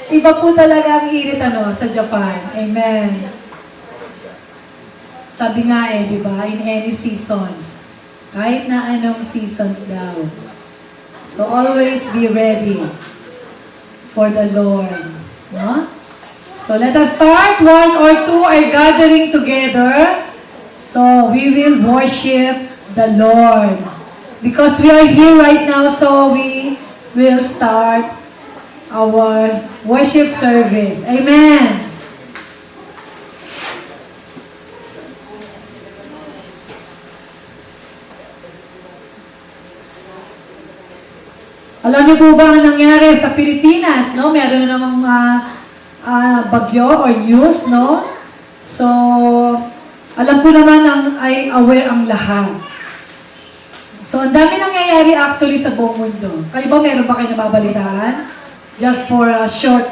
Iba po talaga ang init sa Japan. Amen. Sabi nga di ba, in any seasons. Kahit na anong seasons daw. So always be ready for the Lord. No? So let us start. 1 or 2 are gathering together. So we will worship the Lord. Because we are here right now, so we will start our worship service. Amen. Alam niyo po ba ang nangyari sa Pilipinas, no? Meron namang bagyo or news, no? So, alam ko naman ay aware ang lahat. So, ang dami nangyayari actually sa buong mundo. Kayo ba, meron ba kayo nababalitaan? Just for a short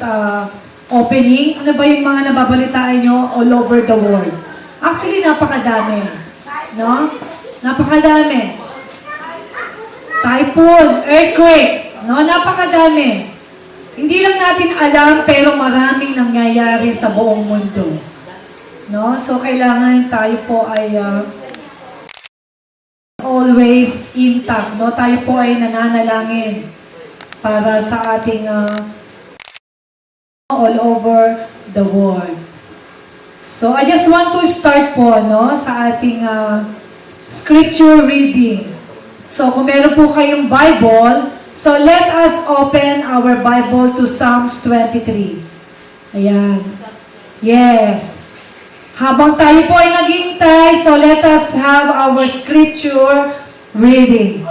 opening, ano ba yung mga nababalitaan nyo all over the world? Actually, napakadami. No? Napakadami. Typhoon, earthquake, no? Napakadami. Hindi lang natin alam, pero maraming nangyayari sa buong mundo. No? So, kailangan tayo po ay always intact. No? Tayo po ay nananalangin para sa ating all over the world. So, I just want to start po sa ating scripture reading. So, kung meron po kayong Bible, so let us open our Bible to Psalms 23. Ayan. Yes. Habang tayo po ay naghihintay, so let us have our scripture reading.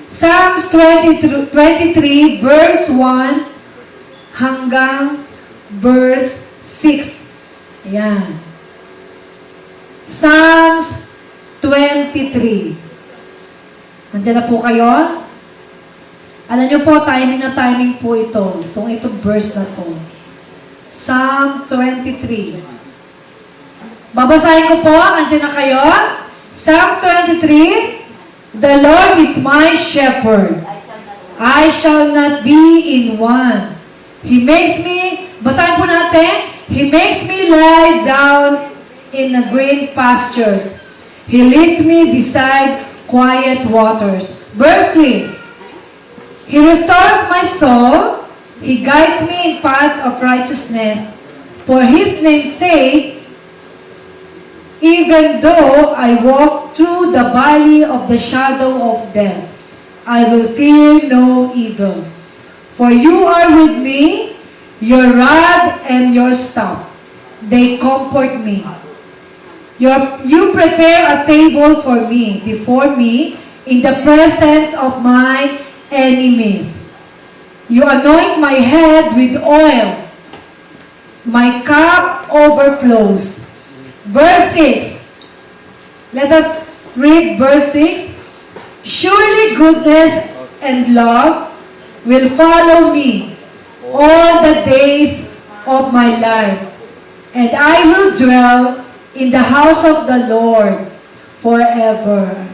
Psalms 23, verse 1 hanggang verse 6. Ayan. Psalms 23. Nandiyan na po kayo? Alam niyo po, timing na timing po ito. Itong verse na po. Psalm 23. Babasahin ko po. Nandiyan na kayo? Psalm 23. The Lord is my shepherd. I shall not be in want. He makes me, basahin po natin, He makes me lie down in the green pastures. He leads me beside quiet waters. Verse 3. He restores my soul. He guides me in paths of righteousness. For His name's sake, even though I walk through the valley of the shadow of death, I will fear no evil. For you are with me, your rod and your staff, they comfort me. You prepare a table for me, before me, in the presence of my enemies. You anoint my head with oil. My cup overflows. Verse 6. Let us read verse 6. Surely goodness and love will follow me all the days of my life, and I will dwell in the house of the Lord forever.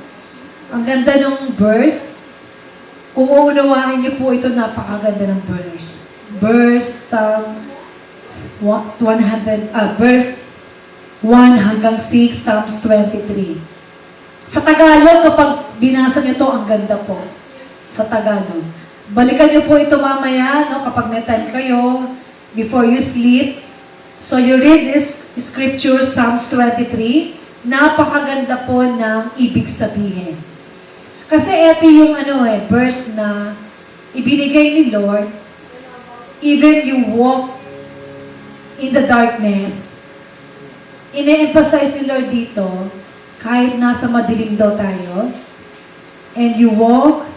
Ang ganda ng verse. Kung uunawain niyo po ito, napakaganda ng verse. Verse 1 hanggang 6, Psalms 23. Sa Tagalog, kapag binasa niyo to, ang ganda po. Sa Tagalog. Balikan niyo po ito mamaya, kapag may time kayo, before you sleep. So you read this scripture, Psalms 23, napakaganda po ng ibig sabihin. Kasi ito yung verse na ibinigay ni Lord, even you walk in the darkness, ine-emphasize ni Lord dito, kahit nasa madilim daw tayo, and you walk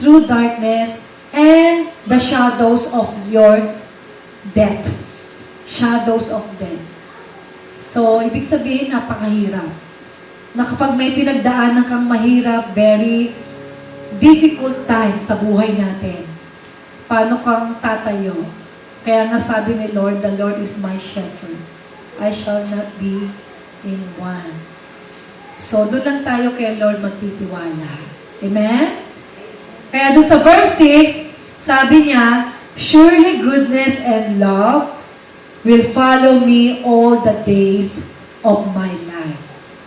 through darkness and the shadows of your death. Shadows of death. So, ibig sabihin, napakahirap. Na kapag may pinagdaanan kang mahirap, very difficult time sa buhay natin, paano kang tatayo? Kaya nga sabi ni Lord, the Lord is my shepherd. I shall not be in want. So, doon lang tayo kay Lord magtitiwala. Amen? Kaya doon sa verse 6, sabi niya, Surely goodness and love will follow me all the days of my life.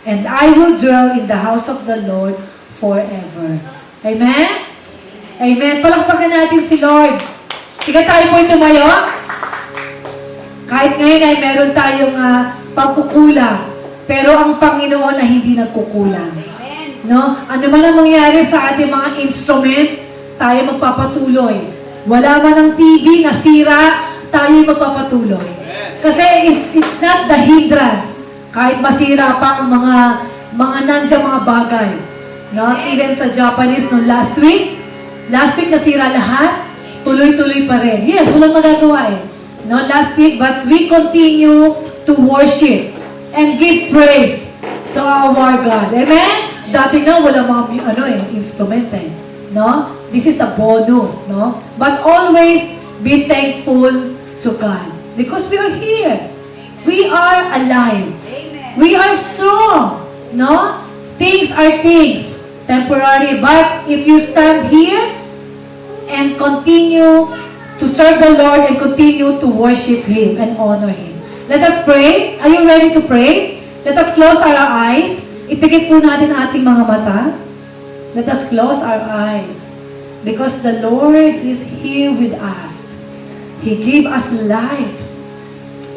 And I will dwell in the house of the Lord forever. Amen? Amen. Palakpakan natin si Lord. Sige, tayo po tumayo. Kahit ngayon ay meron tayong pagkukulang, pero ang Panginoon ay hindi nagkukulang. No? Ano man ang mangyari sa ating mga instrument, tayo magpapatuloy. Wala man ang TV, nasira, tayo magpapatuloy. Kasi it's not the hindrance. Kahit masira pa ang mga nandiyan mga bagay. No? Even sa Japanese, no, last week nasira lahat, tuloy-tuloy pa rin. Yes, walang magagawa eh. No, last week, but we continue to worship and give praise to our God. Amen? Dati nga, wala mga instrument eh. No? This is a bonus, no? But always be thankful to God. Because we are here. We are alive. We are strong. No? Things are things. Temporary. But if you stand here and continue to serve the Lord and continue to worship Him and honor Him. Let us pray. Are you ready to pray? Let us close our eyes. Ipikit po natin ating mga mata. Let us close our eyes. Because the Lord is here with us. He gave us life.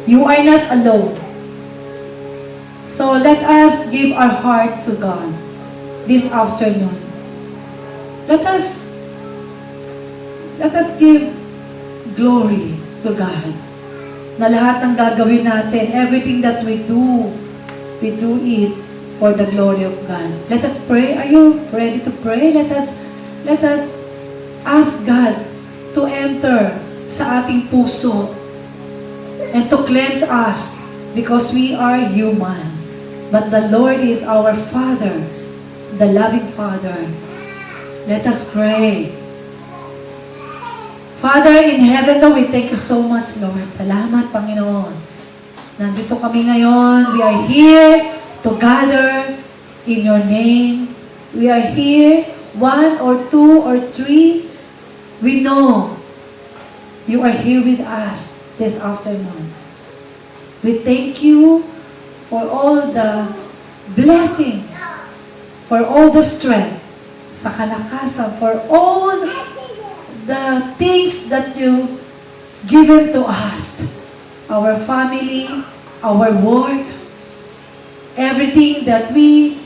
You are not alone. So let us give our heart to God this afternoon. Let us give glory to God. Na lahat ng gagawin natin, everything that we do it for the glory of God. Let us pray. Are you ready to pray? Let us ask God to enter sa ating puso and to cleanse us because we are human. But the Lord is our Father, the loving Father. Let us pray. Father in heaven, Lord, we thank you so much, Lord. Salamat, Panginoon. Nandito kami ngayon. We are here to gather in your name. We are here, 1 or 2 or 3. We know you are here with us this afternoon. We thank you for all the blessing, for all the strength, sa kalakasan, for all the things that you given to us, our family, our work, everything that we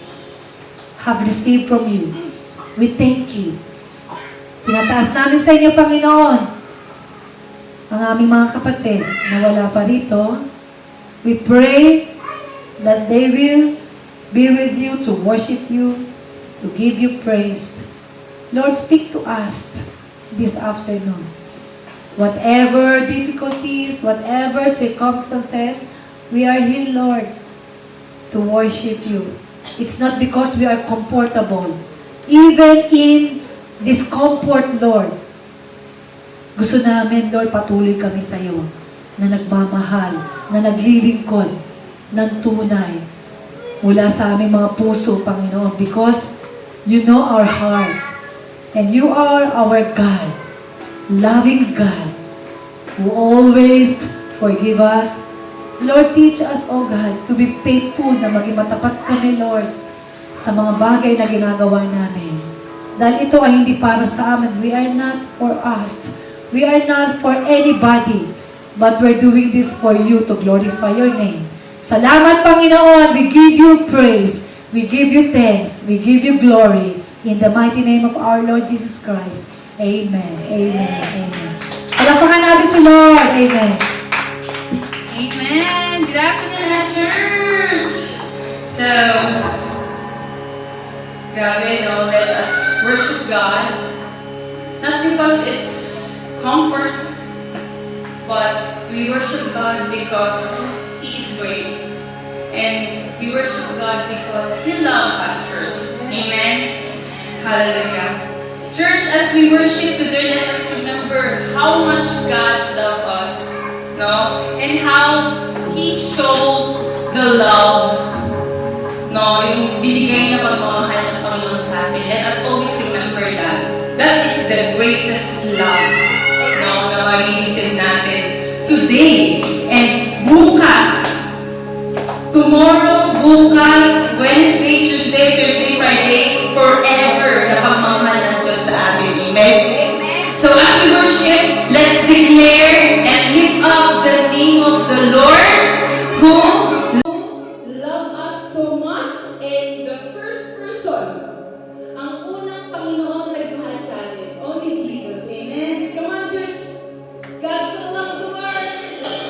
have received from you. We thank you. Tinataas namin sa inyo, Panginoon, ang aming mga kapatid na wala pa rito. We pray that they will be with you to worship you, to give you praise. Lord, speak to us this afternoon. Whatever difficulties, whatever circumstances, we are here, Lord, to worship you. It's not because we are comfortable. Even in discomfort, Lord, gusto namin, Lord, patuloy kami sa iyo na nagmamahal, na naglilingkod ng tunay mula sa aming mga puso, Panginoon, because you know our heart and you are our God, loving God, who always forgive us. Lord, teach us, O God, to be faithful, na maging matapat kami, Lord, sa mga bagay na ginagawa namin. Dahil ito ay hindi para sa amin. We are not for us. We are not for anybody. But we're doing this for you to glorify your name. Salamat, Panginoon. We give you praise. We give you thanks. We give you glory. In the mighty name of our Lord Jesus Christ. Amen. Amen. Amen. Palapakan natin si Lord. Amen. Amen. Good afternoon, church. So, grabe, no? Let us worship God. Not because it's comfort, but we worship God because He is great. And we worship God because He loved us first. Amen. Hallelujah. Church, as we worship today, let us remember how much God loved us, no? And how He showed the love, no? Yung binigay na pagmamahal ng Panginoon sa atin. Let us always remember that. That is the greatest love, no? Na malilisin natin today and bukas. Tomorrow, bukas, Wednesday, Tuesday, Thursday, Friday, forever na pagmamahal ng Diyos sa atin. Amen? So as we worship, let's declare and lift up the name of the Lord who loved us so much, and the first person, ang unang Panginoon na nagmahal sa atin, only Jesus. Amen? Come on, church. God so loved the world.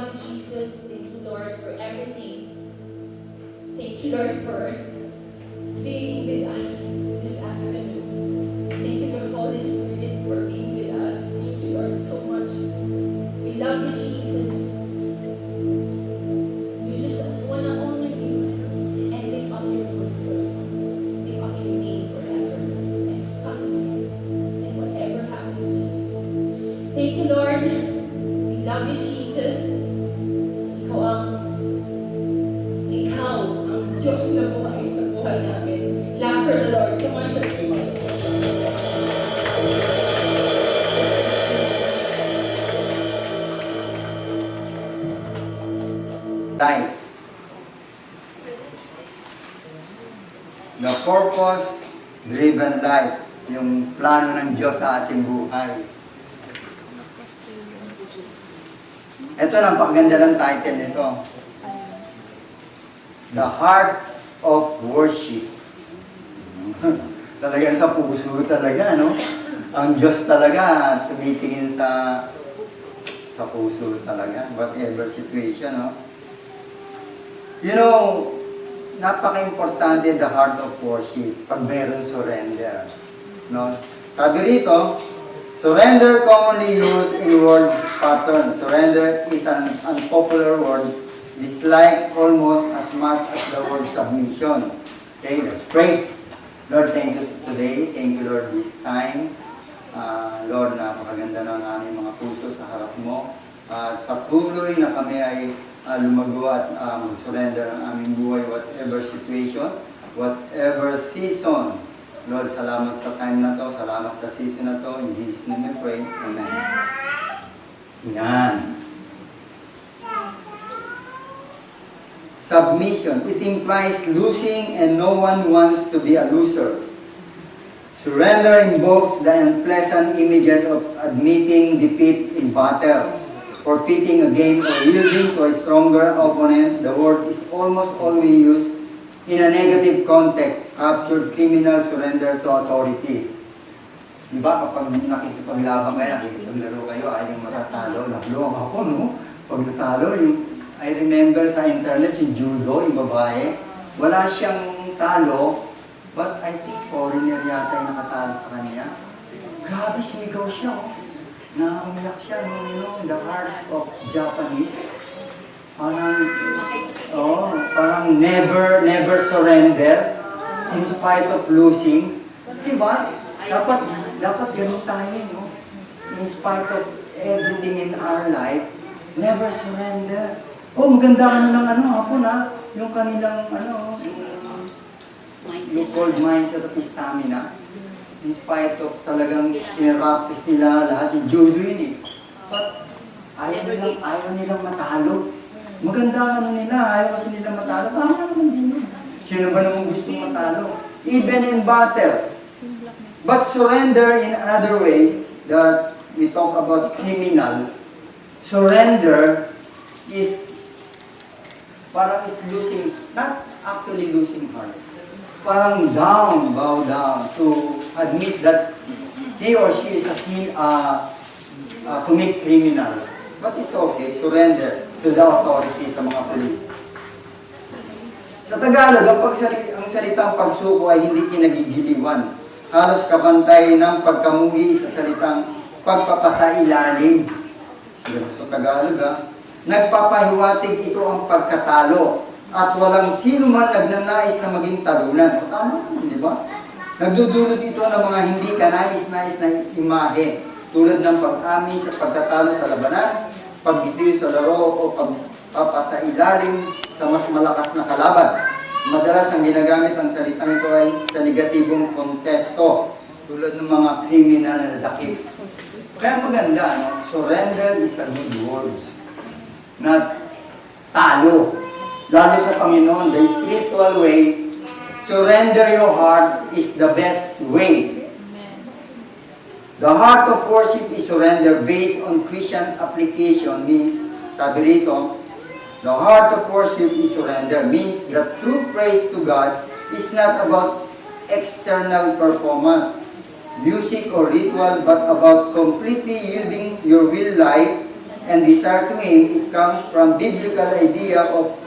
love you, Jesus. Thank you, Lord, for everything. Thank you, Lord, for being with us this afternoon. Thank you, Lord, Holy Spirit, for being with us. Thank you, Lord, so much. We love you, Jesus. We just want to honor you and lift up your voice, Lord. Lift up your name forever and stand and whatever happens, Jesus. Thank you, Lord. We love you, Jesus. Ikaw ang Diyos na buhay sa buhay namin. Clap for the Lord. Come on, church. Life. The purpose-driven life. Yung plano ng Diyos sa ating buhay. Ito lang, paganda ng title nito. The Heart of Worship. Talagang sa puso talaga, no? Ang Diyos talaga tumitingin sa puso talaga, whatever situation, no? You know, napaka-importante the heart of worship pag mayroong surrender, no? Sabi rito, surrender commonly used in word pattern. Surrender is an unpopular word disliked almost as much as the word submission. Okay, let's pray. Lord, thank you today. Thank you, Lord, this time. Lord, napakaganda ng aming mga puso sa harap mo. At patuloy na kami ay lumago at surrender ang aming buhay, whatever situation, whatever season. Lord, salamat sa time na to, salamat sa season na to. In Jesus' name we pray. Amen. Yan. Submission. It implies losing and no one wants to be a loser. Surrender invokes the unpleasant images of admitting defeat in battle, forfeiting a game, or yielding to a stronger opponent. The word is almost always used in a negative context, captured criminal surrender to authority. Diba kapag nakikipaglaban kayo, nakikipaglaro kayo, ayaw matatalo, naglong ako, no? Pag natalo, I remember sa internet, si judo, yung babae, wala siyang talo, but I think foreigner yata yung nakatalo sa kanya. Grabe, sinigaw siya, oh. Naumiyak siya, the heart of Japanese. Parang never surrender in spite of losing. Diba? Dapat ganun tayo, no? In spite of everything in our life, never surrender. Oh, maganda ng hapon, yung kanilang, yung cold mindset of stamina. In spite of talagang pinarapis nila lahat, yung judo yun eh. But ayaw nilang matalo. Maganda nila, ayaw kasi nilang matalo. Tama naman din yun. Sino ba naman gustong matalo? Even in battle. But surrender in another way, that we talk about criminal, surrender is parang is losing, not actually losing heart. Parang bow down to admit that he or she is a commit criminal. But it's okay, surrender to the authorities sa mga police. Sa Tagalog, ang salitang pagsuko ay hindi kinagigiliwan. Halos kapantay ng pagkamuhi sa salitang pagpapasailalim. Sa Tagalog, nagpapahiwatig ito ang pagkatalo at walang sino man nagnanais na maging talunan. Tama naman, di ba? Nagdudulot ito ng mga hindi kanais-nais na imahe tulad ng pag-ami sa pagkatalo sa labanan, pagbitiw sa laro o pagpapasailalim sa mas malakas na kalaban. Madalas ang ginagamit ang salitang ito ay sa negatibong kontesto tulad ng mga kriminal na dakip. Kaya maganda, no? Surrender is a good words. Not talo. Lalo sa Panginoon, the spiritual way, surrender your heart is the best way. The heart of worship is surrender based on Christian application means, sabi rito, the heart of worship is surrender means that true praise to God is not about external performance, music or ritual, but about completely yielding your will, life, and desire to Him, it comes from biblical idea of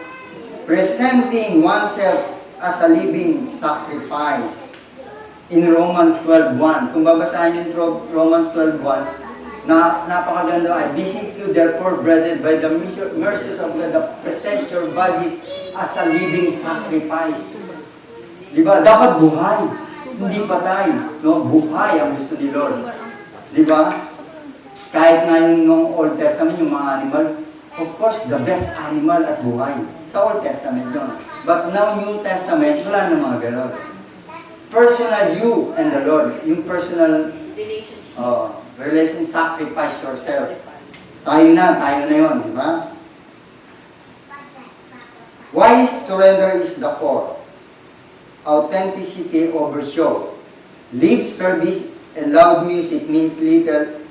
presenting oneself as a living sacrifice. In Romans 12:1, kung babasahin yung Romans 12:1, na napakaganda, I beseech you therefore, brethren, by the mercies of God, that present your bodies as a living sacrifice. Di ba? Dapat buhay, hindi patay. No? Buhay ang gusto ni Lord. Di ba? Kahit nga yung nung Old Testament, yung mga animal, of course, the best animal at buhay. Sa Old Testament yun. But now, New Testament, wala na mga ganon. Personal you and the Lord. Yung personal relation, sacrifice yourself. Tayo na yun, di ba? Why surrender is the core. Authenticity over show. Lip service and loud music means little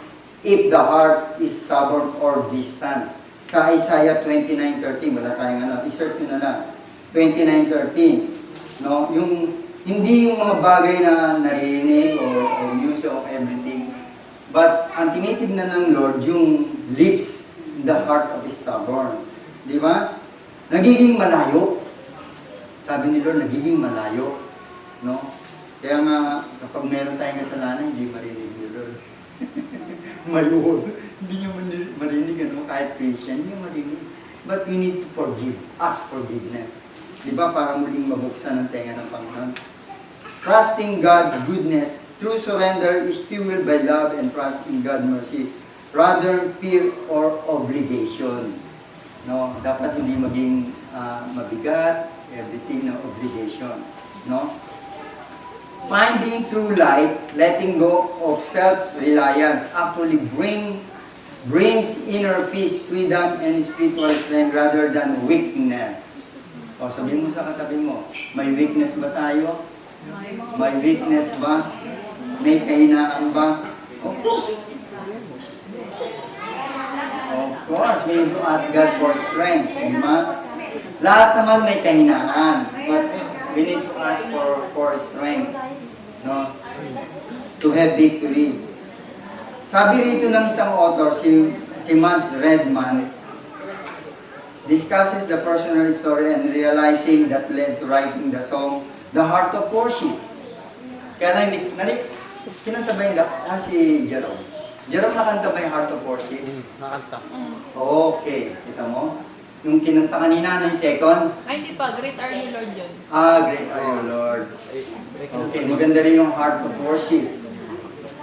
if the heart is stubborn or distant. Sa Isaiah 29:13, wala tayong i-search nyo na lang. 29:13. No? Hindi yung mga bagay na naririnig o music of everything. But ang tinitignan ng Lord, yung lips, the heart of stubborn. Di ba? Nagiging malayo. Sabi ni Lord, nagiging malayo. No? Kaya nga, kapag meron tayong kasalanan, hindi marinig ni Lord. Mayo. Hindi nyo marinig, kahit Christian, hindi nyo marinig. But we need to forgive. Ask forgiveness. Di ba? Para muling mabuksan ang tenga ng Panginoon. Trusting God, goodness, true surrender is fueled by love and trust in God's mercy, rather fear or obligation. No, dapat hindi maging mabigat, everything na obligation. No? Finding true life, letting go of self-reliance, actually brings inner peace, freedom, and spiritual strength rather than weakness. O sabihin mo sa katabi mo, may weakness ba tayo? May weakness ba? May kahinaan ba? Of course. Of course, we need to ask God for strength. Diba? Lahat naman may kahinaan. But we need to ask for strength. No? To have victory. Sabi rito ng isang author, si Matt Redman, discusses the personal story and realizing that led to writing the song, The Heart of Worship. Kaya kinanta ba yung si Jerome? Jerome nakanta ba yung Heart of Worship? Nakanta. Okay, kita mo? Yung kinanta kanina na yung second? Ay, hindi pa. Great are you, Lord, yun. Great are you, Lord. Okay, maganda rin yung Heart of Worship.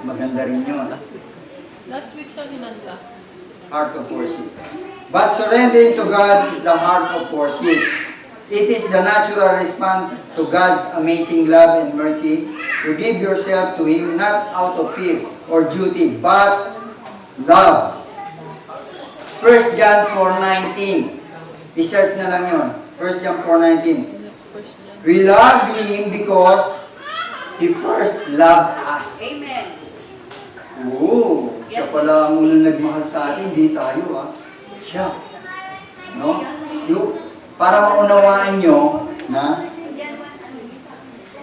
Maganda rin yun. Last week siya hinanta. Heart of worship. But surrendering to God is the heart of worship. It is the natural response to God's amazing love and mercy to give yourself to Him not out of fear or duty, but love. 1 John 4:19. I-search na lang yun. 1 John 4:19. We love Him because He first loved us. Amen. Oo, siya pala ang unang nagmahal sa atin, hindi tayo Siya. No? Para maunawaan nyo na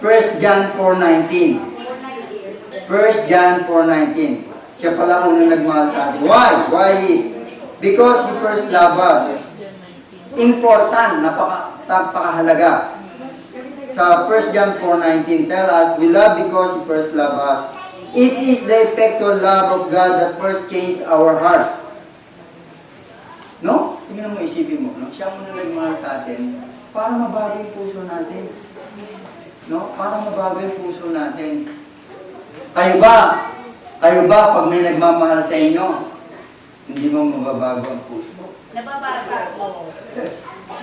1 John 4:19. 1 John 4:19. Siya pala unang nagmahal sa atin. Why? Why is? Because He first loved us. Important, napakahalaga. Sa 1 John 4:19 tell us, we love because He first loved us. It is the effectual love of God that first changed our heart. No? Tingnan mo, isipin mo. No? Siya muna nagmahal sa atin para mabago yung puso natin. No? Para mabago yung puso natin. Kayo ba, pag may nagmamahal sa inyo, hindi mo mababago ang puso? Nababago ko.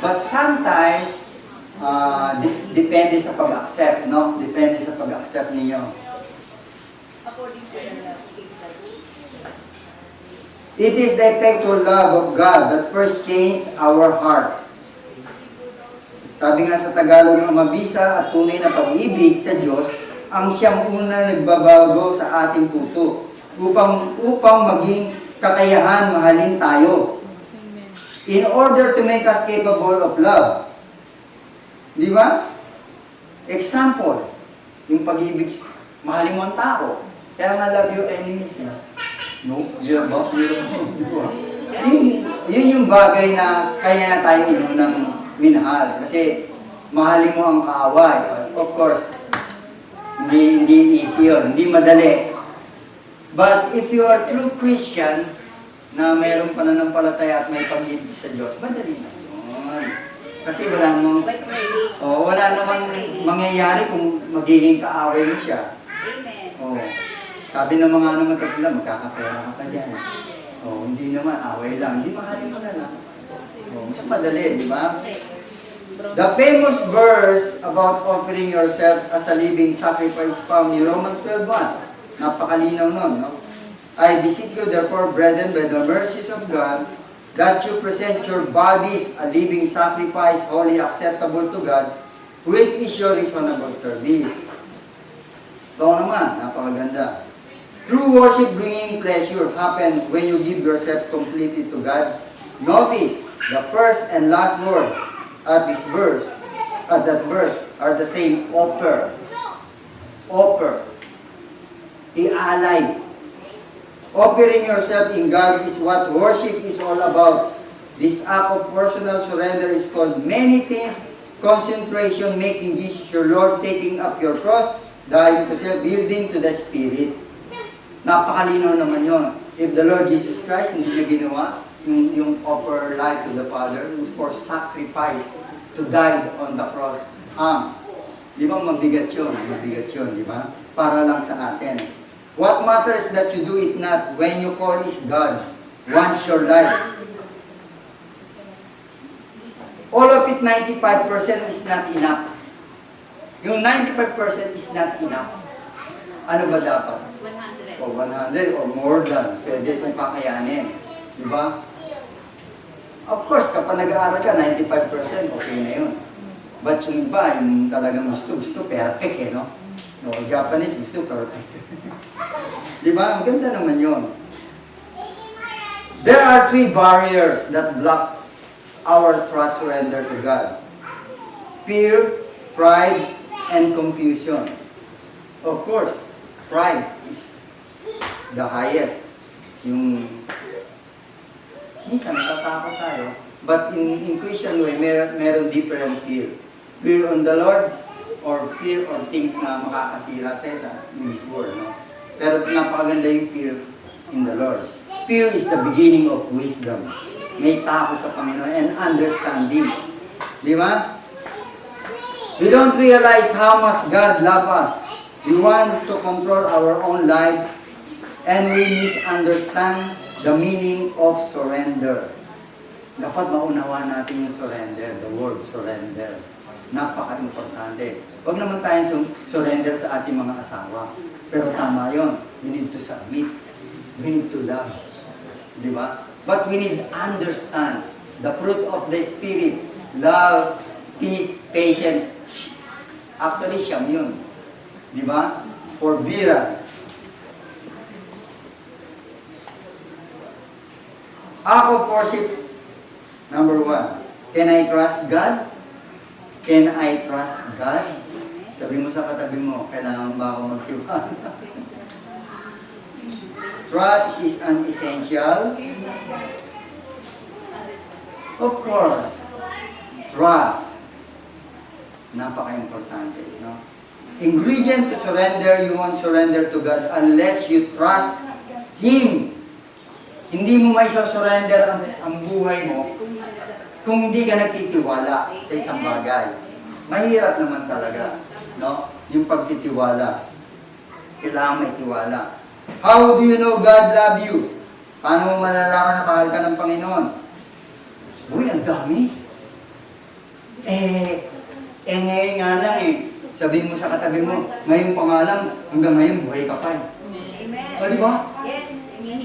But sometimes, depende sa pag-accept, no? Depende sa pag-accept ninyo. According to the love. It is the effectual love of God that first changed our heart. Sabi nga sa Tagalog, ang mabisa at tunay na pag-ibig sa Diyos ang siyang una nagbabago sa ating puso upang maging kakayahan mahalin tayo. In order to make us capable of love. Di ba? Example, yung pag-ibig, mahalin mo ang tao. Kaya nga love your enemies. No? Di ba? Di ba? Yun yung bagay na kaya na tayo inunang minahal. Kasi mahalin mo ang kaaway. Of course, hindi easy yun, hindi madali. But if you are true Christian, na mayroong pananampalataya at may pag-ibig sa Diyos, madali na yun. Kasi wala namang, Like really. wala namang mangyayari kung magiging kaaway mo siya. Amen. Sabi ng mga matatanda, magkakapera ka pa dyan. Hindi naman, away lang. Hindi mahalin mo na lang. Mas madali, di ba? The famous verse about offering yourself as a living sacrifice found in Romans 12:1. Napakalinaw nun, no? I beseech you therefore, brethren, by the mercies of God, that you present your bodies a living sacrifice, wholly acceptable to God, which is your reasonable service. Ito naman, napakaganda. True worship bringing pleasure happen when you give yourself completely to God. Notice, the first and last word at that verse are the same, offer. Offer. Ialay. Offering yourself in God is what worship is all about. This act of personal surrender is called many things: concentration, making Jesus your Lord, taking up your cross, dying to self, yielding to the Spirit. Napakalinaw naman yun. If the Lord Jesus Christ hindi niya ginawa, yung offer life to the Father, for sacrifice, to die on the cross. Di ba mabigat yun, di ba? Para lang sa atin. What matters that you do it not when you call is God, wants your life. All of it, 95% is not enough. Yung 95% is not enough. Ano ba dapat? 100. O 100 or more than. Pwede itong kakayanin. Di ba? Of course, kapag nag-aaral ka, 95% okay na yun. But yung iba, yung talagang gusto, perfect eh, no? No, Japanese gusto, perfect. Di ba? Maganda naman yun. There are 3 barriers that block our trust surrender to God. Fear, pride, and confusion. Of course, pride is the highest. Yung minsan natatakot tayo, but in Christian way, meron different fear. Fear on the Lord, or fear on things na makakasira sa in this world, no? Pero napakaganda yung fear in the Lord. Fear is the beginning of wisdom. May takot sa Panginoon and understanding. Di ba? We don't realize how much God loves us. We want to control our own lives and we misunderstand the meaning of surrender. Dapat maunawa natin yung surrender, the word surrender. Napaka-importante. Huwag naman tayong surrender sa ating mga asawa. Pero tama yun. We need to submit. We need to love. Di ba? But we need to understand the fruit of the Spirit. Love, peace, patience. Actually, siyam yun. Di ba? Forbearance. Act of worship, number 1. Can I trust God? Can I trust God? Sabi mo sa katabi mo, kailangan ba ako magtiwala? Trust is an essential. Of course, trust. Napaka-importante, no? Ingredient to surrender, you won't surrender to God unless you trust Him. Hindi mo may surrender ang buhay mo kung hindi ka nagtitiwala sa isang bagay. Mahirap naman talaga, no? Yung pagtitiwala. Kailangan may tiwala. How do you know God love you? Paano mo malalaman na mahal ka ng Panginoon? Uy, ang dami. Ngayon nga lang sabihin mo sa katabi mo, ngayon pa nga lang, hanggang ngayon buhay ka pa eh. Amen. O, di ba? Yes.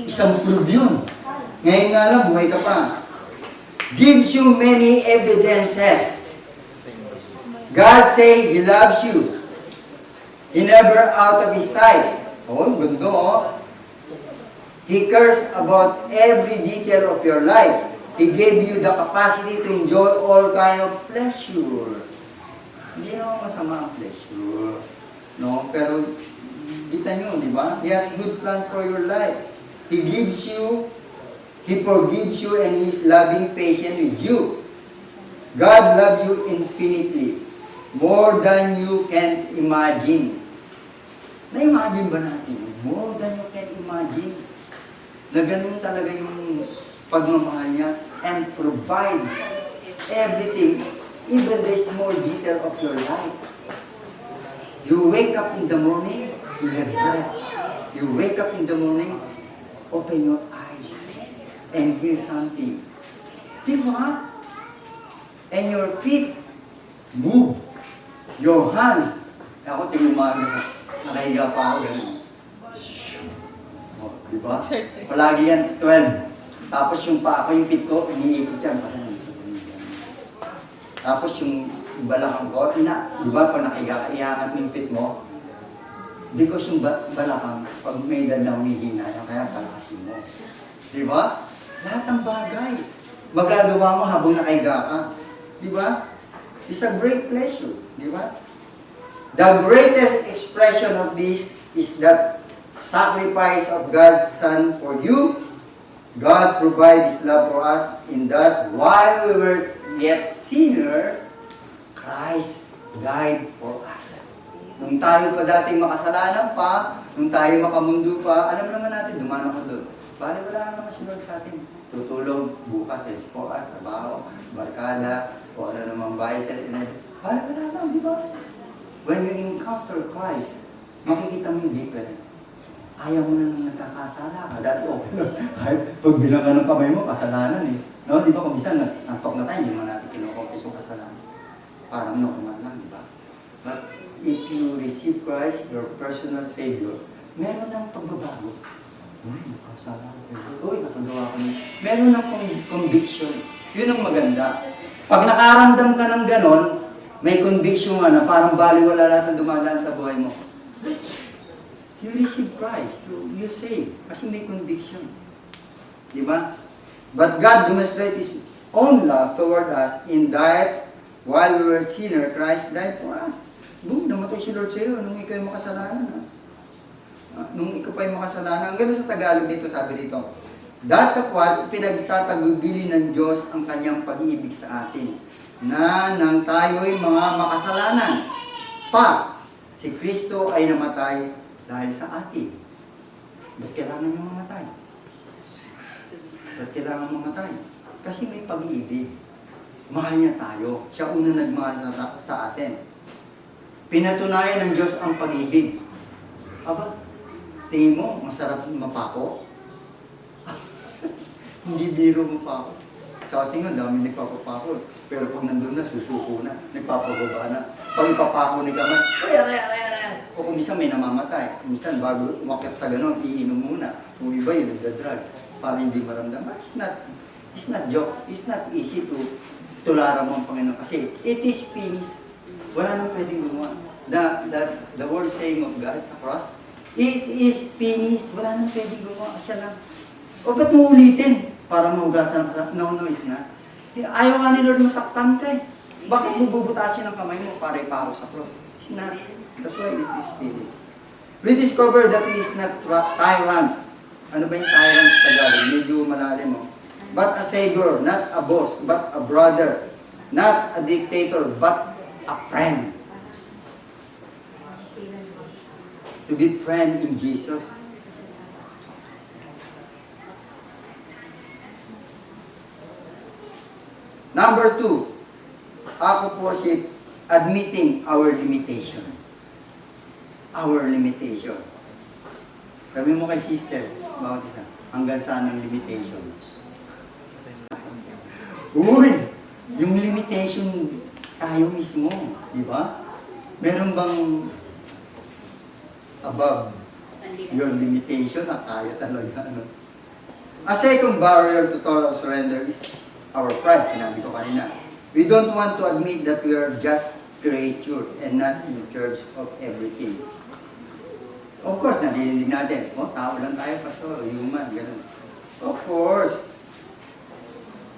Isang proof yun. Ngayon nga lang, buhay ka pa. Gives you many evidences. God say He loves you. He never out of His sight. Gundo, He cares about every detail of your life. He gave you the capacity to enjoy all kind of pleasure. Hindi naman masama ang pleasure. No? Pero, kita nyo, di ba? He has good plan for your life. He gives you He forgives you and He's loving patient with you. God loves you infinitely, more than you can imagine. Na-imagine ba natin? More than you can imagine. Na ganun talaga yung pagmamahal niya and provide everything, even the small detail of your life. You wake up in the morning, you have breath. You wake up in the morning, open your eyes and hear something. Di ba? And your feet move. Your hands. Ako, tingnan mo, nakahiga pa ako ganun. Oh, di ba? Palagi yan, 12. Tapos yung pa ako, yung feet ko, iniikot yan. Tapos yung balakang ko, di ba, pag nakahiga ka, iangat mo yung feet mo, because yung balakang, pag may edad na humihina yan, kaya palakasin mo. Di ba? Lahat ng bagay. Magagawa mo habang nakahiga ka. Di ba? It's a great pleasure. Di ba? The greatest expression of this is that sacrifice of God's Son for you. God provided His love for us in that while we were yet sinners, Christ died for us. Nung tayo pa dating makasalanan pa, nung tayo makamundo pa, alam naman natin, dumaan ako doon. Bale, wala naman si Lord sa atin. Tutulong bukas, for us, trabaho, barkada, o ano naman bahay sa internet. Bale, wala lang, di ba? When you encounter Christ, makikita mo yung different. Ayaw mo na nang nagkakasala ka. Dati, pag bilang ka ng kamay mo, kasalanan eh. No, di ba kung minsan, nantok na tayo, hindi mo natin kinukompis yung kasalanan. Parang normal lang, di ba? But if you receive Christ, your personal Savior, meron ng pagbabago. Uy, nakasala ko. Uy, nakagawa ko. Meron ng conviction. Yun ang maganda. Pag nakaramdam ka ng ganon, may conviction nga na parang baliwala lahat ng dumadaan sa buhay mo. You receive Christ, you save. Kasi may conviction. Di ba? But God demonstrated His own love toward us in that while we were sinner, Christ died for us. Boom, namatay si Lord sa iyo nung ikaw ay makasalanan. Nung ikaw pa ay makasalanan. Ang ganda sa Tagalog dito, sabi dito, datapwat pinagtatagubili ng Diyos ang kanyang pag-ibig sa atin, na nang tayo'y mga makasalanan pa, si Kristo ay namatay dahil sa atin. Ba't kailangan niya mamatay? Ba't kailangan mamatay? Kasi may pag-ibig. Mahal niya tayo. Siya una nagmahal sa atin. Pinatunayan ng Diyos ang pag-ibig. Aba, tingin mo, masarap mapako? Hindi biro mapako. Sa ating nga, dami nagpapapako. Pero pag nandun na, susuko na. Nagpapababa na. Pag ipapako ni kamay, o kung minsan may namamatay. Minsan bago umakyat sa ganon, iinom muna. Kung iba yun, nagda-drugs. Para hindi maramdaman. It's not joke. It's not easy to tularan mo ang Panginoon. Kasi it is finished. Wala nang pwedeng gumawa. That's the word saying of God sa cross. It is finished. Wala nang pwedeng gumawa. Siya lang. O ba't mo ulitin? Para mahugasan ka? No, it's not. Ayaw nga ni Lord masaktan ka eh. Bakit mo bubutasin ang kamay mo para ipako sa cross? It's not. That's why it is finished. We discover that He is not tyrant. Ano ba yung tyrant sa Tagalog? Medyo malalim mo. But a savior, not a boss, but a brother. Not a dictator, but a friend. To be friend in Jesus. Number 2, ako po si admitting our limitation. Our limitation. Sabi mo kay sister, bawat isa, hanggang saan ang limitation? Uy! Yung limitation tayo mismo, di ba? Meron bang above your limitation na kaya talaga? Ano? A second barrier to total surrender is our pride, sinabi ko kanina. We don't want to admit that we are just creature and not in charge of everything. Of course, narinig natin, tao lang tayo, pastor, human, gano'n. Of course.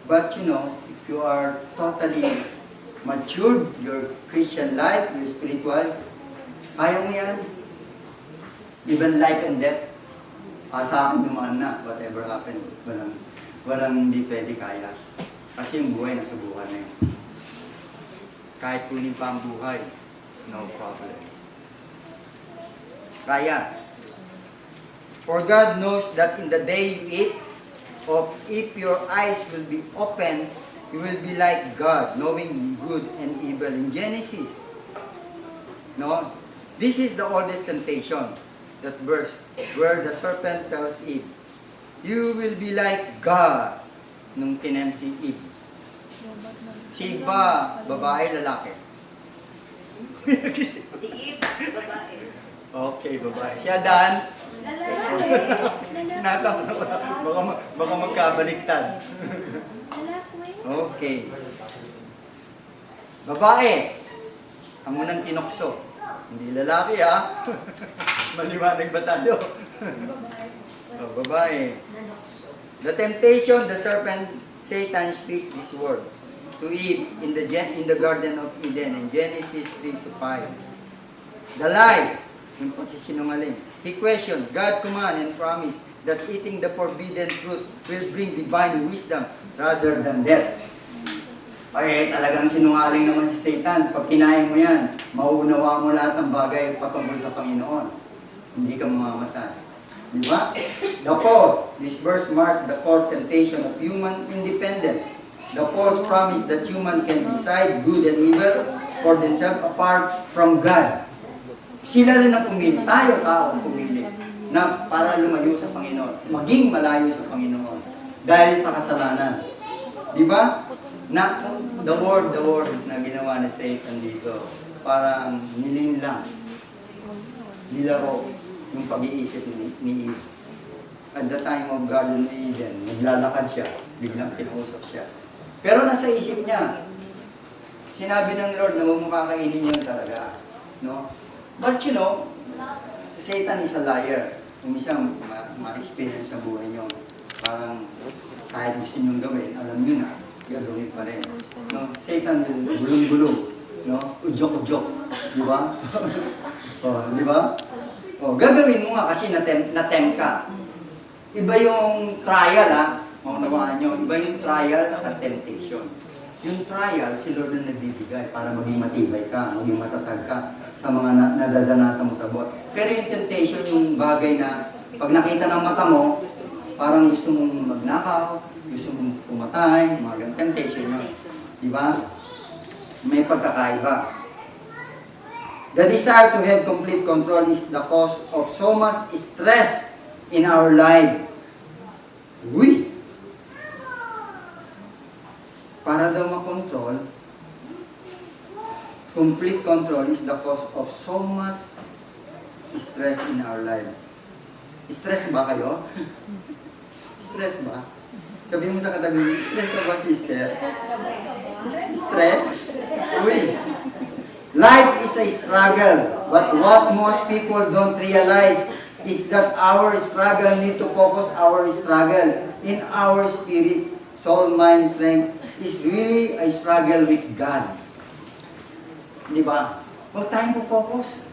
But you know, if you are totally matured, your Christian life, your spiritual, kaya mo yan. Even life and death, sa akin dumaan na, whatever happened. walang hindi pwede kaya. Kasi yung buhay, nasubukan na yun. Kahit kunin pa ang buhay, no problem. Kaya. For God knows that in the day you eat, of if your eyes will be open, you will be like God, knowing good and evil. In Genesis, no? This is the oldest temptation, that verse, where the serpent tells Eve, you will be like God, nung tinem si Eve. Si Eve ba, babae, lalaki? Si Eve, babae. Okay, babae. Si Adan, Lalaki. natang, baka magkabaliktad. Lalaki. Okay. Babae, ang unang tinokso. Hindi lalaki ha. Maliwanag ba tayo? So, babae. The temptation, the serpent, Satan speaks this word to Eve in the Garden of Eden in Genesis 3-5. The lie, yung pagsisinungaling. He questioned, God command and promise that eating the forbidden fruit will bring divine wisdom rather than death. Ay, talagang sinungaling naman si Satan. Pag kinain mo yan, mauunawa mo lahat ng bagay patungkol sa Panginoon. Hindi ka mamamatay. Di ba? The fourth, this verse marked the fourth temptation of human independence. The false promise that human can decide good and evil for themselves apart from God. Sila rin ang pumili. Tayo ang pumili na para lumayo sa Panginoon. Maging malayo sa Panginoon. Dahil sa kasalanan. Di ba? Na the word na ginawa ni Satan dito, parang nilinlang, nilaro yung pag-iisip ni Eve. At the time of Garden of Eden, naglalakad siya, biglang kinausap siya. Pero nasa isip niya, sinabi ng Lord na huwag mo kakainin yun talaga. No? But you know, Satan is a liar. Kung isang ma-experience sa buhay niyo, parang kahit gusto niyong gawin, alam niyo na, gagawin pa rin. No? Satan, gulong-gulong. No? Udyok-udyok. Di ba? Di ba? Gagawin mo nga kasi na-tempt ka. Iba yung trial, ha? Maunawaan nyo. Iba yung trial sa temptation. Yung trial, si Lord na nagbibigay para maging matibay ka, maging matatag ka sa mga nadadanasan mo sa buhay. Pero yung temptation, yung bagay na pag nakita ng mata mo, parang gusto mong magnakaw, gusto mong pumatay, mga ganun. Temptation yun. Di ba? May pagkakaiba. The desire to have complete control is the cause of so much stress in our life. Uy! Para daw makontrol, complete control is the cause of so much stress in our life. Stress ba kayo? Stress ba? Sabihin mo sa katabi mo, stress ka ba, sister? Stress? Uy! Life is a struggle, but what most people don't realize is that our struggle need to focus our struggle in our spirit, soul, mind, strength is really a struggle with God. Di ba? Huwag tayong focus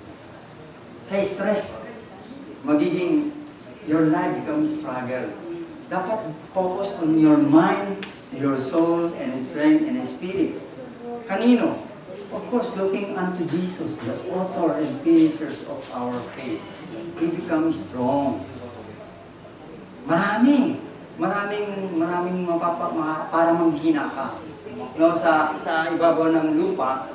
sa stress. Magiging your life becomes struggle. Dapat focus on your mind, your soul, and strength, and spirit. Kanino? Of course, looking unto Jesus, the author and finishers of our faith. He becomes strong. Maraming para manghina ka. No, sa ibabaw ng lupa,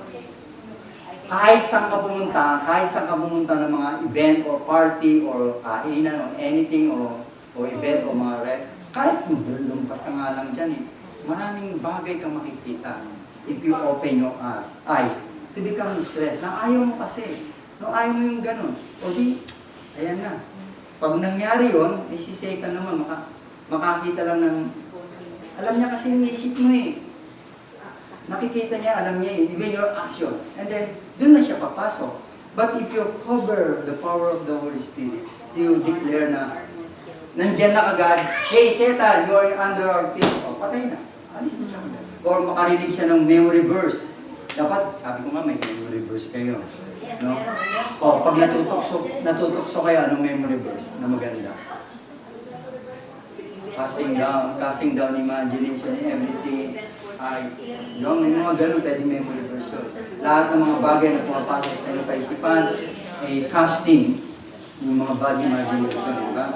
kahit saan ka pumunta ng mga event or party or kainan or anything or event o mga kahit lumpas ka nga lang dyan maraming bagay kang makikita if you open your eyes to become stressed. Na ayaw mo kasi. No, ayaw mo yung ganun. O di, ayan na. Pag nangyari yun, si Satan naman, makakita lang ng, alam niya kasi yung isip mo Nakikita niya, alam niya even your action. And then, dun na siya papasok. But if you cover the power of the Holy Spirit, you declare na, nandyan na agad, hey Satan, you are under our feet. O, patay na. Alis na siya. Or makarinig siya ng memory verse. Dapat, sabi ko nga, may memory verse kayo. No? O, pag natutokso kayo, anong memory verse na maganda? casting down imagination, everything. May mga ganun, pwede memory verse yun. Lahat ng mga bagay na pumapasok sa iyong kaisipan, ay casting yung mga bad imagination, di ba?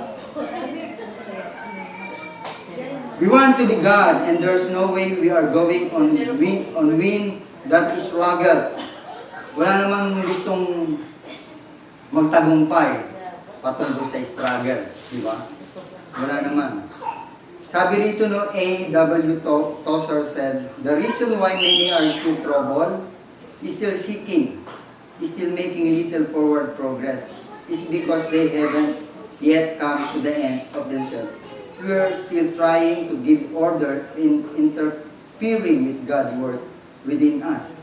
We want to be God, and there's no way we are going on win that is struggle. Wala namang gustong magtagumpay patungkol sa struggle, di ba? Wala naman. Sabi rito no, A.W. Tozer said, the reason why many are still troubled, is still seeking, is still making little forward progress, is because they haven't yet come to the end of themselves. We are still trying to give order in interfering with God's work within us.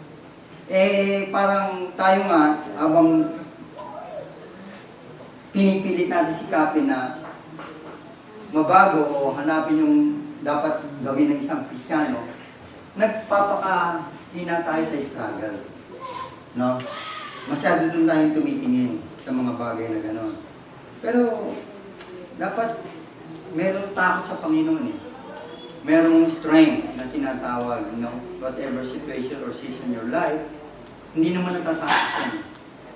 Parang tayo nga, habang pinipilit natin sikapin na mabago o hanapin yung dapat gawin ng isang Kristiyano, nagpapakahina tayo sa struggle. No? Masyado doon tayong tumitingin sa mga bagay na gano'n. Pero, dapat merong takot sa Panginoon eh. Merong strength na tinatawag, whatever situation or season in your life, hindi naman natatakot yan.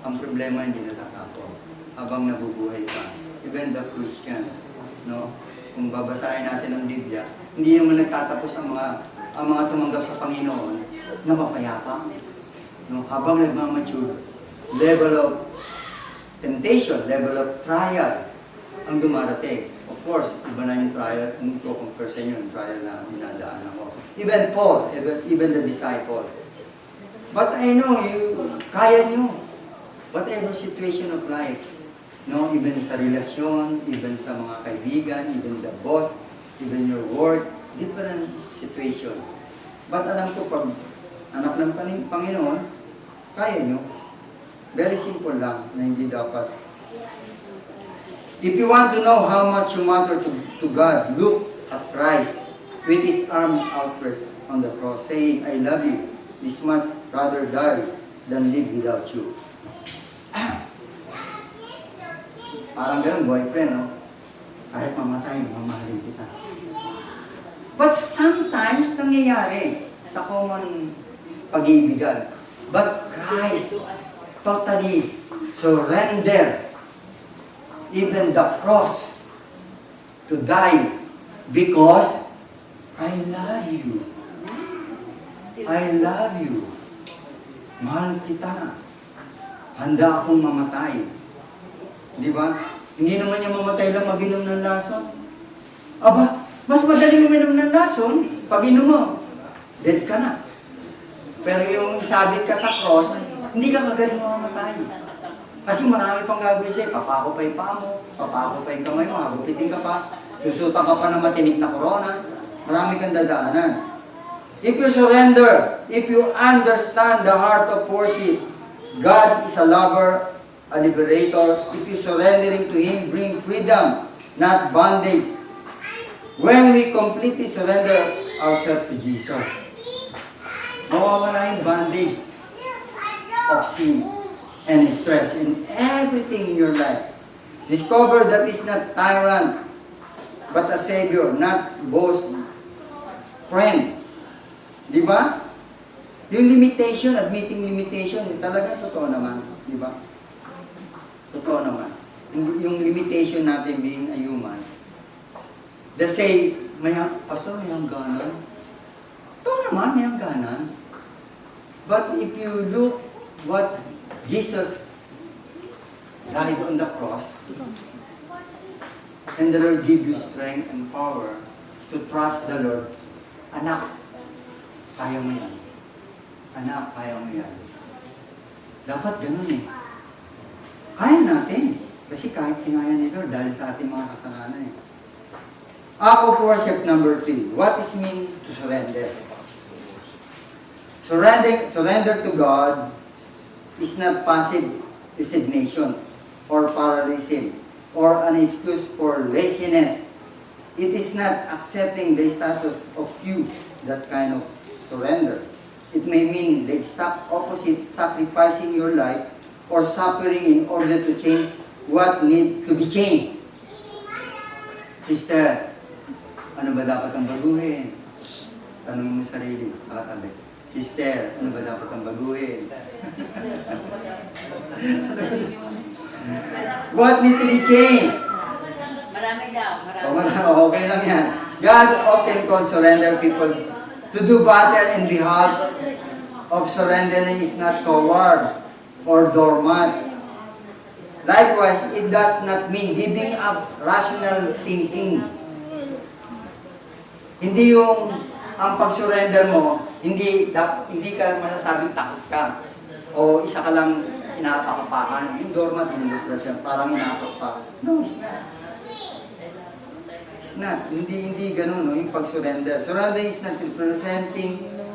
Ang problema hindi natatakot habang nabubuhay ka. Even the Christian, no? Kung babasahin natin ang Biblia, hindi naman nagtatapos ang mga tumanggap sa Panginoon na mapayapa. No? Habang nagmamature, level of temptation, level of trial ang dumarating. Of course, iba na yung trial, hindi ko compare sa inyo yung trial na dinadaan ako. Even Paul, even the disciple. But I know, kaya nyo. Whatever situation of life, no, even sa relasyon, even sa mga kaibigan, even the boss, even your work, different situation. But alam ko, pag anak ng Panginoon, kaya nyo. Very simple lang na hindi dapat. If you want to know how much you matter to God, look at Christ with His arms outstretched on the cross, saying, I love you. This must rather die than live without you. Parang ganun, boyfriend, no? Kahit mamatay, mamahalin kita. But sometimes, nangyayari sa common pag-ibigan. But Christ totally surrender even the cross to die because I love you. I love you. Mahal kita. Handa akong mamatay. Di ba? Hindi naman niya mamatay lang mag-inom ng lason. Aba, mas madaling uminom ng lason, pag inom mo, dead ka na. Pero yung isabit ka sa cross, hindi ka magaling mamamatay. Kasi marami pang gagawin sa'yo. Papako pa yung paa mo, papako pa yung kamay mo, hagupitin ka pa, susutan ka pa ng matinik na corona, marami kang dadaanan. If you surrender, if you understand the heart of worship, God is a lover, a liberator. If you surrendering to Him, bring freedom, not bondage. When we completely surrender ourselves to Jesus, mawawala yung bondage of sin and stress in everything in your life. Discover that it's not tyrant, but a Savior, not boss, friend. Di ba? Yung limitation, admitting limitation, talaga totoo naman. Di ba? Totoo naman. Yung limitation natin being a human. They say, Pastor, may hangganan. Totoo naman, may hangganan. But if you look what Jesus died on the cross, and the Lord give you strength and power to trust the Lord, anak, kaya mo yan. Anak, kaya mo yan. Dapat ganun eh. Kaya natin. Kasi kahit kinaya ni Lord dahil sa ating mga kasalanan eh. Act of worship number 3. What is mean to surrender? Surrender to God is not passive resignation or paralysis or an excuse for laziness. It is not accepting the status of you, that kind of surrender. It may mean the exact opposite, sacrificing your life or suffering in order to change what needs to be changed. Instead, Ano ba dapat ang baguhin? Tanong mo sarili, makatabi. Sister, ano ba dapat ang baguhin? What need to be changed? Marami daw, O, marami. okay lang yan. God often calls surrender people to do battle in behalf of surrendering is not coward or dormant. Likewise, it does not mean giving up rational thinking. Hindi yung ang pag-surrender mo, hindi ka masasabing takot ka. O isa ka lang inapakapakan. Yung dormant, parang inapakapakan. No, it's not. It's not. Hindi ganun, no? Yung pag-surrender. Surrender is not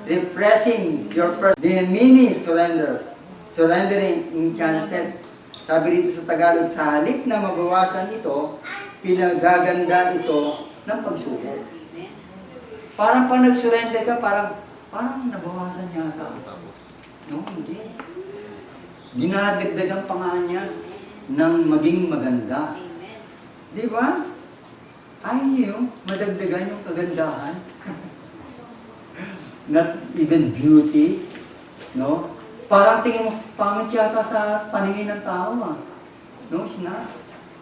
repressing your person. The meaning is surrendering in chances. Sabi dito sa Tagalog, sa halip na mabawasan ito, pinagaganda ito ng pagsubok. Parang pag nag-surrender ka, parang nabawasan niya ka. No, hindi. Dinadagdagan pa nga niya ng maging maganda. Di ba? Ayaw niyo yung madagdagan yung kagandahan. Not even beauty. No? Parang tingin mo, pangit yata sa paningin ng tao. No, it's not.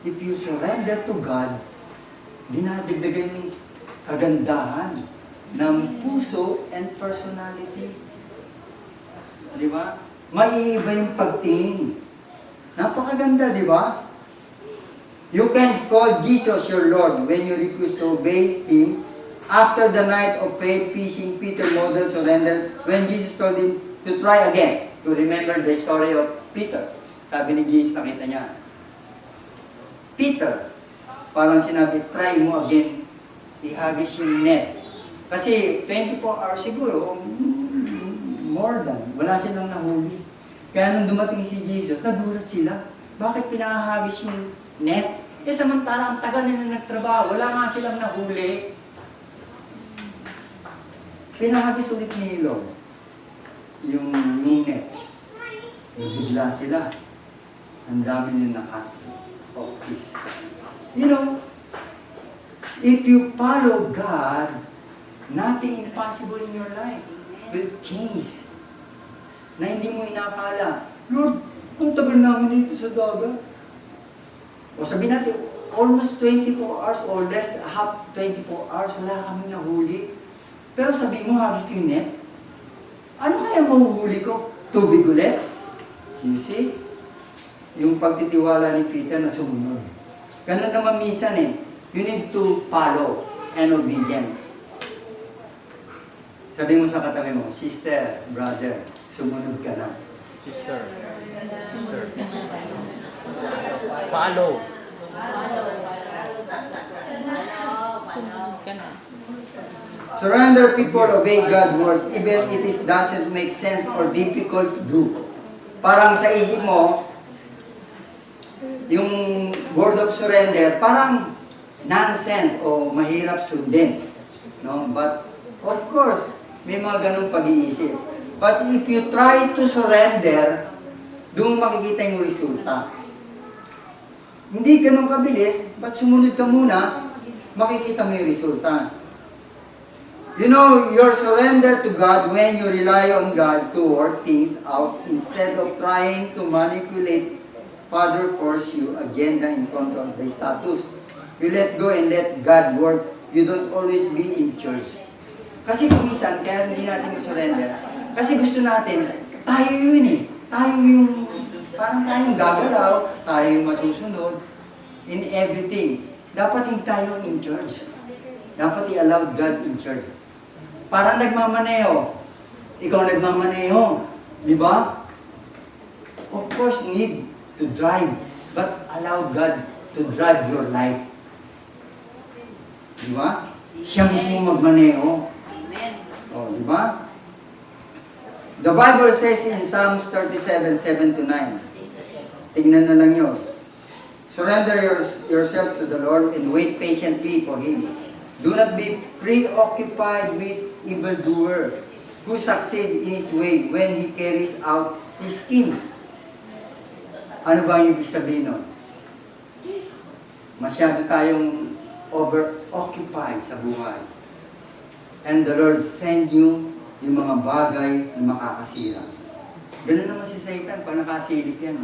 If you surrender to God, dinadagdagan yung kagandahan ng puso and personality. Di ba? Maiiba yung pagtingin. Napakaganda, di ba? You can call Jesus your Lord when you refuse to obey Him. After the night of faith, Peter model surrender when Jesus told him to try again. You remember the story of Peter. Sabi ni Jesus, nakita niya, Peter, parang sinabi, try mo again, ihagis yung net. Kasi 24 hours siguro, more than, wala silang nahuli. Kaya nung dumating si Jesus, nagulat sila. Bakit pinahagis yung net? Eh samantala, ang tagal nila nagtrabaho, wala nga silang nahuli. Pinahagis ulit ni Lord yung net. Bigla sila. Ang dami nila na-ask of peace. You know, if you follow God, nothing impossible in your life will change. Na hindi mo inakala, Lord, kung tagal namin dito sa dagat. O sabihin natin, almost 24 hours or less, half 24 hours, wala kami nahuli. Pero sabihin mo, hagis ko yung net. Ano kaya mahuhuli ko? Tubig ulit? You see? Yung pagtitiwala ni Peter na sumunod. Ganun naman minsan eh. You need to follow and obedient. Sabi mo sa katabi mo, sister, brother, sumunod ka na. Sister. Follow. Sumunod ka na. Surrender people obey God's words even if it doesn't make sense or difficult to do. Parang sa isip mo, yung word of surrender, parang nonsense o mahirap sundin. No? But of course, may mga ganong pag-iisip. But if you try to surrender, doon makikita yung resulta. Hindi ganun kabilis, but sumunod ka muna, makikita mo yung resulta. You know, your surrender to God when you rely on God to work things out instead of trying to manipulate Father force you agenda in control of the status. You let go and let God work. You don't always be in church. Kasi kung minsan, kaya hindi natin surrender. Kasi gusto natin, tayo yun eh. Tayo yung, parang tayong gagalaw, tayo yung masusunod in everything. Dapat hindi tayo in church. Dapat i-allow God in church. Parang nagmamaneho. Ikaw nagmamaneho. Di ba? Of course, need to drive. But allow God to drive your life. Di ba? Siya mismo magmaneho. Amen. Oh, di ba? The Bible says in Psalms 37:7-9. Tingnan na lang yun. Surrender yourself to the Lord and wait patiently for Him. Do not be preoccupied with evildoer who succeed in his way when he carries out his scheme. Ano ba yung ibig sabihin nun? Masyado tayong over-occupied sa buhay. And the Lord send you yung mga bagay na makakasira. Ganun naman si Satan, pag nakasilip yan.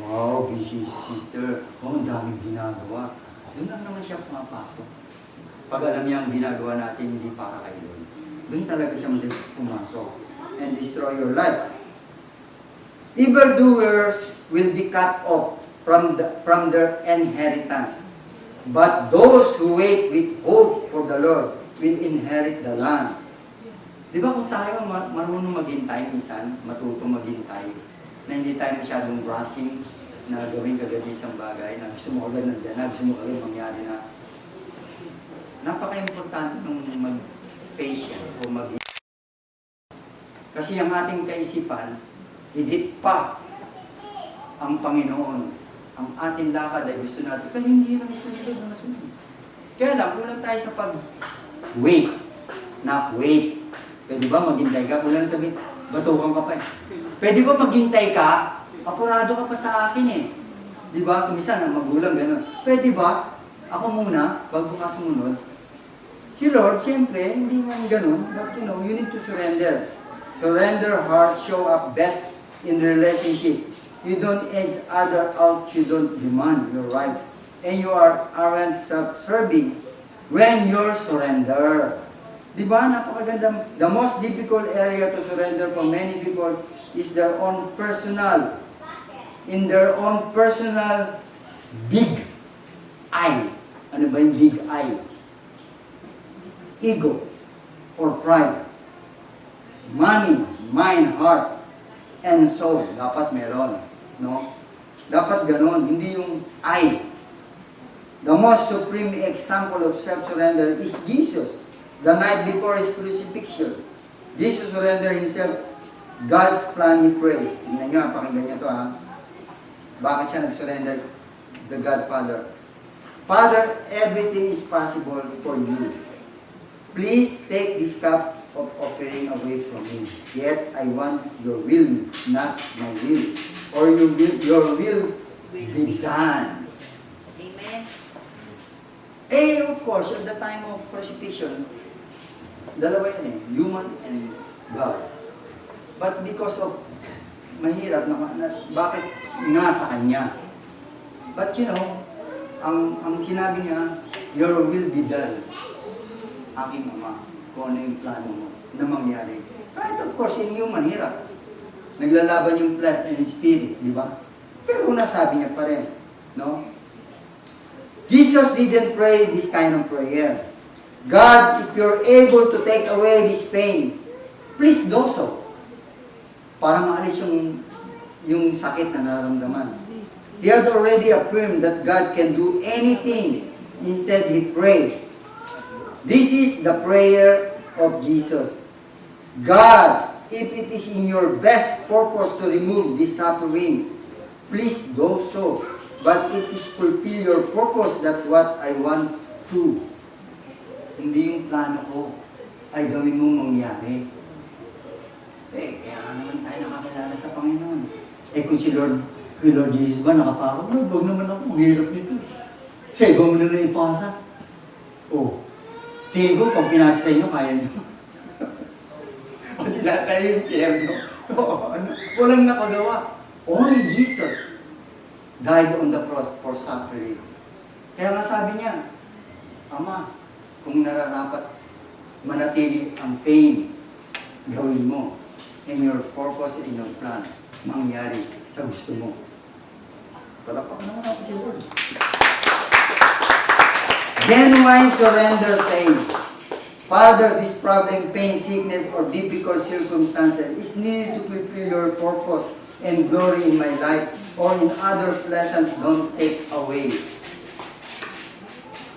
Wow, busy sister. Oh, ang daming ginagawa. Doon lang naman siya pumapasok. Pag alam niya ang ginagawa natin, hindi para kay Lord. Doon talaga siya pumasok and destroy your life. Evildoers will be cut off from their inheritance. But those who wait with hope for the Lord will inherit the land. Di ba kung tayo marunong maghintay minsan, matutong maghintay, na hindi tayo masyadong rushing na gawin kagad isang bagay, na gusto mo agad nandiyan na, gusto mo agad mangyari na. Napaka-importante nung mag-patient o kasi ang ating kaisipan, higit pa ang Panginoon. Ang ating lakad ay gusto natin, pero hindi yun ang gusto nila na masunod. Kaya lang, kulang tayo sa pag-wait. Wait. Pwede ba maghintay ka? Kulang na sabihin, batukan ka pa eh. Pwede ba maghintay ka? Apurado ka pa sa akin eh. Di ba? Kumisan, ang magulang, gano'n. Pwede ba? Ako muna, bago ka sumunod. Si Lord, siyempre, hindi man gano'n. But you know, you need to surrender. Surrender heart show up best in relationship. You don't edge other out, you don't demand your right. And you aren't self-serving when you're surrender. Di ba? Napakaganda. The most difficult area to surrender for many people is their own personal, in their own personal big I. Ano ba yung big I? Ego or pride. Money, mind, heart, and soul. Dapat meron. No? Dapat ganon. Hindi yung I. The most supreme example of self-surrender is Jesus. The night before His crucifixion, Jesus surrendered Himself. God's plan He prayed. Tingnan nyo, pakinggan nyo ito ha. Bakit siya nag-surrender? The God Father. Father, everything is possible for you. Please take this cup of offering away from me. Yet I want your will, not my will. Or your will be done. Amen. Of course, at the time of crucifixion, dalawa yan eh, human and God. But because of mahirap bakit nga sa Kanya? But you know, ang sinabi niya, your will be done. Aking Ama, kung ano yung plano mo na mangyari. Kahit of course, in human, hirap. Naglalaban yung flesh and spirit, di ba? Pero nasabi niya pa rin, no? Jesus didn't pray this kind of prayer. God, if you're able to take away this pain, please do so. Para maalis yung sakit na nararamdaman. He had already affirmed that God can do anything. Instead, He prayed. This is the prayer of Jesus. God, if it is in your best purpose to remove this suffering, please do so. But it is fulfill your purpose that what I want to. Hindi yung plano ko ay gawin mong mangyari. Kaya naman tayo nakakilala sa Panginoon. Kung si Lord Jesus ba nakapako? No, wag naman ako, mahirap nito. Sego mo na ipasa. Tingin ko, pag pinasa sa inyo, kaya nyo. Tinatay yung pierno. Walang nakagawa. Only Jesus died on the cross for suffering. Kaya nga sabi niya, Ama, kung nararapat manatili ang pain, gawin mo. And your purpose and your plan, mangyari sa gusto mo. Palapak naman ako si Lord. Genuine surrender saying, Father, this problem, pain, sickness, or difficult circumstances is needed to fulfill your purpose and glory in my life or in other pleasant, don't take away.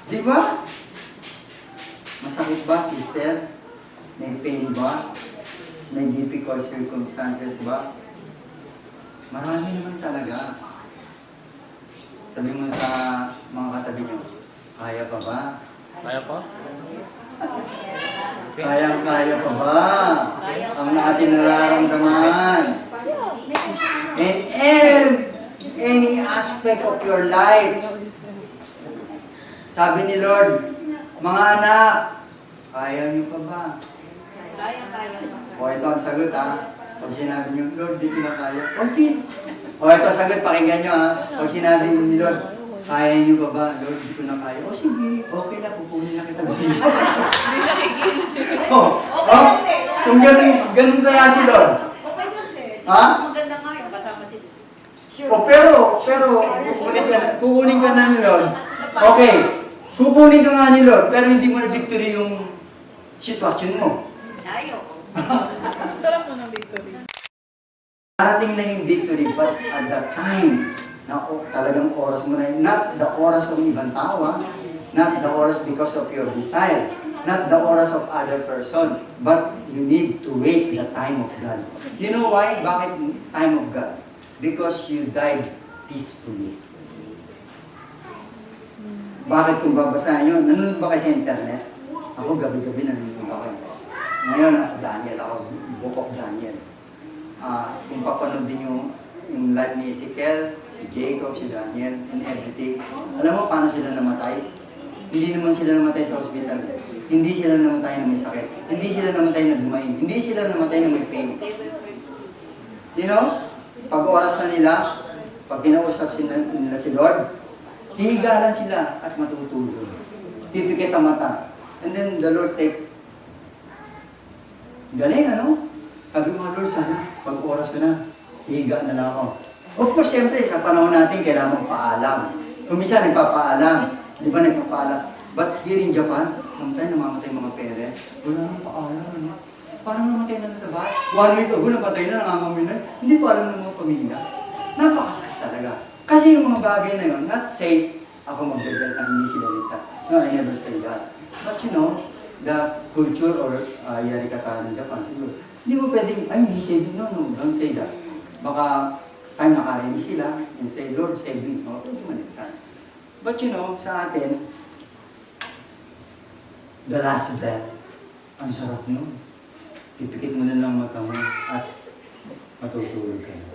Di ba? Masakit ba, sister? May pain ba? May difficult circumstances ba? Marami naman talaga. Sabi mo sa mga katabi nyo, kaya pa ba? Kaya pa? Kaya pa ba? Ang ating nararamdaman. In any aspect of your life. Sabi ni Lord, mga anak, kaya niyo pa ba? Kaya. O ito ang sagot ha. Pag sinabi niyo, Lord, di ko na kaya. Okay. O ito ang sagot, pakinggan niyo ha. Pag sinabi ni Lord, kaya niyo pa ba? Lord, di ko na kaya. O sige, okay na, pupunin na kita. Hindi nakikinig siya. Kung ganun kaya si Lord. Okay lang din. Ha? Maganda nga yung kasama si Pero, kukunin ka na ni Lord. Okay, kukunin ka nga ni Lord, pero hindi mo na victory yung sitwasyon mo. Ayoko. Sarap mo ng victory. Darating na yung victory, but at that time, na talagang oras mo na yun, not the oras ng ibang tao, not the oras because of your desire, not the oras of other person, but you need to wait the time of God. You know why? Bakit time of God? Because you died peacefully. Bakit kung babasahin nyo? Nanonood ba kayo sa internet? Ako gabi-gabi nanonood ako. Ngayon, nasa Daniel ako, Book of Daniel. Kung papanood din yung life ni Ezekiel, si Jacob, si Daniel, and everything. Alam mo paano sila namatay? Hindi naman sila namatay sa hospital. Hindi sila namatay na may sakit. Hindi sila namatay na dumain. Hindi sila namatay na may pain. You know? Pag oras na nila, pag kinausap nila si Lord, hihigalan sila at matutulog. Pipikit ang mata. And then the Lord take, galing ano? Sabi mo, Lord, sana, pag oras ko na, hihiga na lang ako. Of course, siyempre, sa panahon natin, kailangan magpaalam. Kung minsan, nagpapaalam. Di ba nagpapaalam? But here in Japan, sometimes namamatay mga parents, wala nang paalam. Ano? Parang namatay na sa bahay. 1 week ago, napatay na, nangangamoy na. Hindi pa alam ng mga pamilya. Napakasakit talaga. Kasi yung mga bagay na yun, not say, ako mag-judge na hindi sila ligtas. No, I never say that. But you know, the culture or yarikata ng Japan, siguro, hindi mo pwedeng, ay, hindi save. No, don't say that. Baka tayo nakarinig sila and say, Lord, save me. No, pwede maligtas. But you know, sa atin, the last breath, ang sarap nun. Pipikit mo na lang mata mo at matutulog ka.